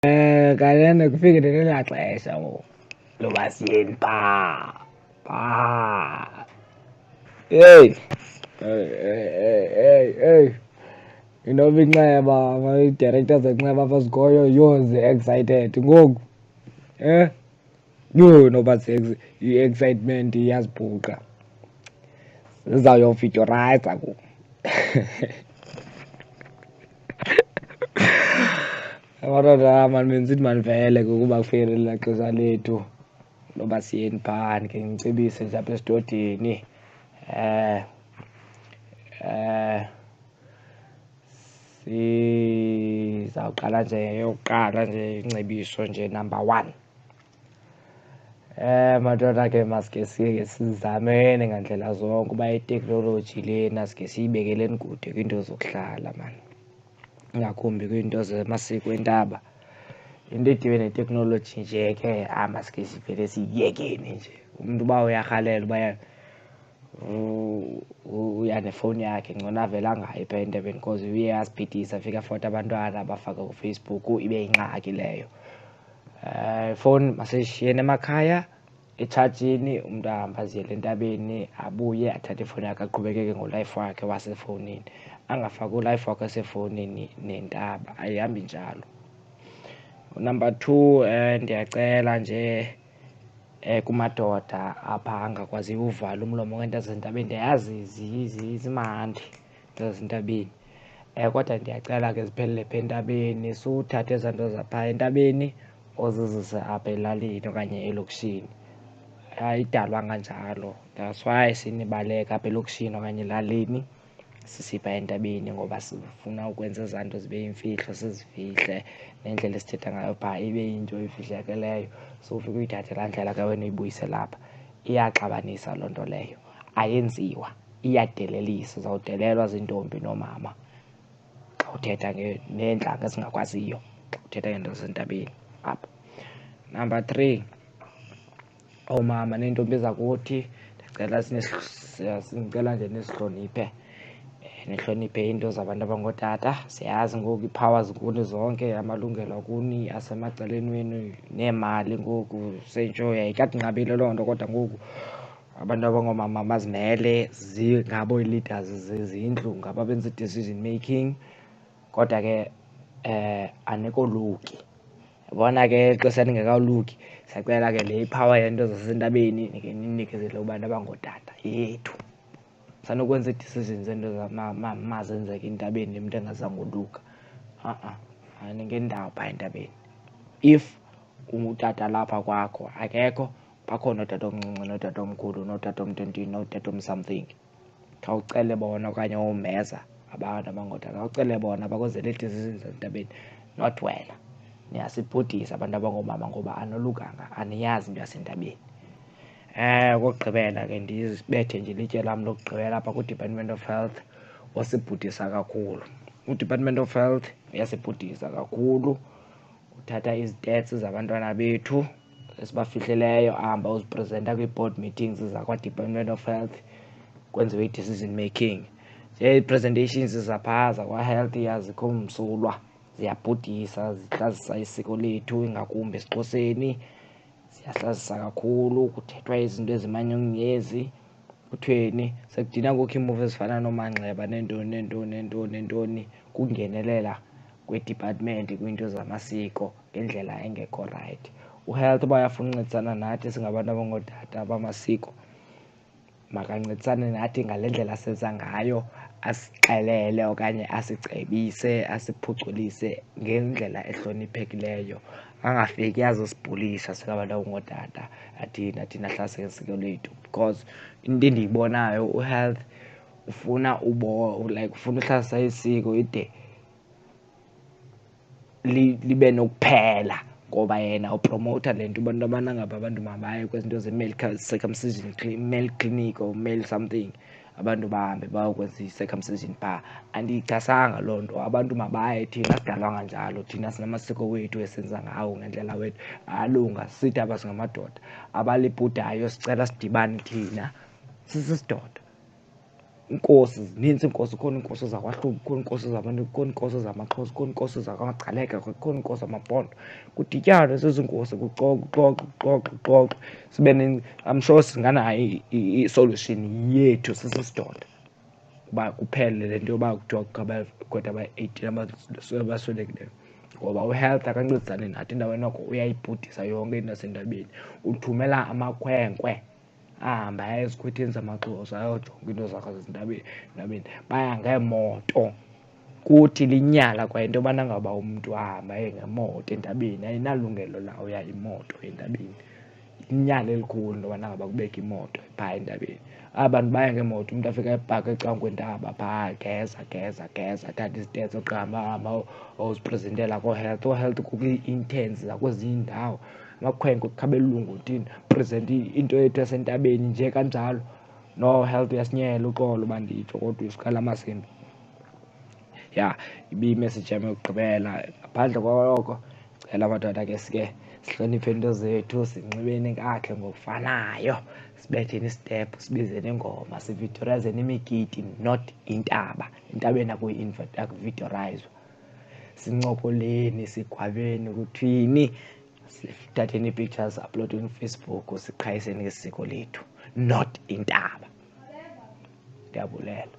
Kanene kufike lelaa xesha ngoku loba siyeni phaa. Hey, inoba Inceba ama-directors eNceba apha sikhoyo yho zi-excited ngoku. Yho noba i-excitement iyazibhuqa. Zizawuyofitorayiza ngoku. Madoda mani benisithi manivele ngokuba kufikele elaa xesha lethu loba siyeni phaa, ndikhe ndicebise nje apha esidodeni. Sizawuqala nje eyokuqala nje ingcebiso nje number 1. Madoda ke masike sike sizameni ngandlela zonke uba iteknoloji lena sike siyibekeleni kude kwiinto zokuhlala mani, ingakumbi kwiinto zamasiko entaba. Into edibene neteknoloji nje ke masike sivele siyiyekeni nje. Umntu uba uyarhalela uba uya nefowuni yakhe ngcono avele angayi phaa entabeni because uye azibhidise afike afote abantwana abafake kuFacebook ibe yingxaki leyo. Ifowuni masiyishiyeni emakhaya etshajini, umntu ahambe aziyele entabeni abuye athathe ifowuni yakhe aqhubekeke ngolife wakhe wasefowunini. Angafaki ulife wakhe wasefowunini nentaba, ayihambi njalo. Number 2, ndiyacela nje kumadoda apha angakwaziyo uvala umlomo ngeento zasentabeni, ndiyazi zimandi into zasentabeni. Kodwa ndiyacela ke ziphelele phaa entabeni, suthathe ezaa nto zaphaa entabeni uzizise apha elalini okanye elokishini. Ayidalwanga njalo, that's why sinibaleka apha elokishini okanye elalini sisipha entabeni, ngoba sifuna ukwenza ezaa nto zibe yimfihlo, sizifihle nendlela esithetha ngayo phaa ibe yinto efihlakeleyo. So ufike uyithathe laa ndlela ke wena uyibuyise lapha. Iyaxabanisa loo nto leyo, ayenziwa, iyadelelisa. Uzawudelelwa ziintombi noomama xa uthetha neentlanga ezingakwaziyo, xa uthetha ngeento zasentabeni apha. Number 3, oomama neentombi zakuthi ndiyacela sinicela nje nisihloniphe, nihloniphe iinto zabantu abangootata. Siyazi ngoku ii-power zikuni zonke, amalungelo akuni asemacaleni wenu, neemali ngoku seyintsho yayikade inqabile loo nto. Kodwa ngoku abantu abangoomama bazimele, ngabo ii-leaders zezindlu, ngabo abenza i-decision making. Kodwa ke anikoluki, yabona ke ixesha ningekawuluki siyacela ke le ipower yeento zasentabeni nikhe ninikezele kubantu abangootata yethu. Sanukwenza ii-decisions zeento mazenzeke entabeni umntu engazange uluka. Aningeni ndawo phaa entabeni. If ungutata lapha kwakho akekho, bakhona ootata omncinci nootata omkhulu nootata omntwentweni nootata omsomething. Khawucele bona okanye oomeza abantu abangootata, khawucele bona bakwenzele ii-decisions zasentabeni, not wena. Niyasibhudisa abantu abangoomama ngoba anolukanga, aniyazi into yasentabeni. Okokugqibela ke ndibethe nje ilitye lam lokugqibela apha kuDepartment of Health osibhudisa kakhulu. UDepartment of Health uyasibhudisa kakhulu, uthatha izitetsi zabantwana bethu esibafihleleyo ahamba uziprezenta kwii-board meetings zakwaDepartment of Health kwenziwe i-decision making. Nje ii-presentations zaphaa zakwa-health azikho msulwa, ziyabhudisa, zihlazisa isiko lethu ingakumbi esiXhoseni. Ziyahlazisa kakhulu, kuthethwa izinto ezimanyumnyezi, kuthweni. Sekudina ngoku iimuvi ezifana nooManxeba neentoni kungenelela kwedepartment kwiinto zamasiko ngendlela engekho rayithi. U-health uba uyafuna uncedisana nathi singabantu abangootata bamasiko, makancedisane nathi ngale ndlela asenza ngayo, asixelele okanye asicebise, asiphuculise ngendlela ehloniphekileyo. Angafiki azosibhulisa singabantu abangootata thina hlase ngesiko lethu. Because into endiyibonayo u-health ufuna ufuna uhlalisa isiko ide libe nokuphela, ngoba yena upromowutha le nto abantu abanangaba abantu mabaye kwezi nto ze-male circumcision, male clinic or male something, abantu bahambe bayokwenza i-circumcision phaa. Andiyichasanga loo nto, abantu mabaye, thina asidalwanga njalo. Thina sinamasiko wethu esenza ngawo ngendlela wethu, alunga. Sithi apha singamadoda abalibhudayo sicela sidibane thina sisisidoda. inkosi zininzi inkosi, khona inkosi zakwaHlubi, khona inkosi zabantu, khona inkosi zamaXhosa, khona inkosi zakwaGcaleka, khona inkosi zamaBhondo. Kudityanwe zezinkosi kuxoxwe sibe I'm sure singanayo i-solution yethu sisidoda uba kuphele le nto yoba kuthiwa kwagqaba aba-18 abaswelekileyo, ngoba uHealth akancedisani nathi endaweni noko uyayibhudisa yonke into yasentabeni. Uthumela amakhwenkwe ahamba aya ezikhwetheni zamaXhosa ayojonga into zakhe zasentabeni, baya ngeemoto. Kuthi linyala kwa into yobana ngaba umntu ahamba aye ngemoto entabeni, ayinalungelo lawo ya imoto entabeni. Inyala elikhulu into yobana ngaba kubekho imoto phaa entabeni. Aba bantu baya ngeemoto, umntu afika epaka ecan'kwentaba phaa geza athathe izitetse ahamba oziprezentela kooHealth. OoHealth kukho ii-interns zakwezinye iindawo, amakhwenkwe kukhaba elulungotini presente into yethu yasentabeni nje kanjalo. NoHealth uyasinyela uxolo uba nditsho kodwa usikhala amasimba. Ya, ibiyimeseyiji yam yokugqibela. Ngaphandle kwoko ndicela madoda ke sihloniphe into zethu, sinxibeni kakuhle ngokufanayo, sibetheni istephu, sibizeni ingoma, sividorazeni imigidi not intaba. Entabeni akuvidorazwa. Sincokoleni, sigwabeni, kuthwini, sithatheni ii-pictures uploadeni kuFacebook, siqhayiseni ngesiko lethu not intaba. Ndiyabulela.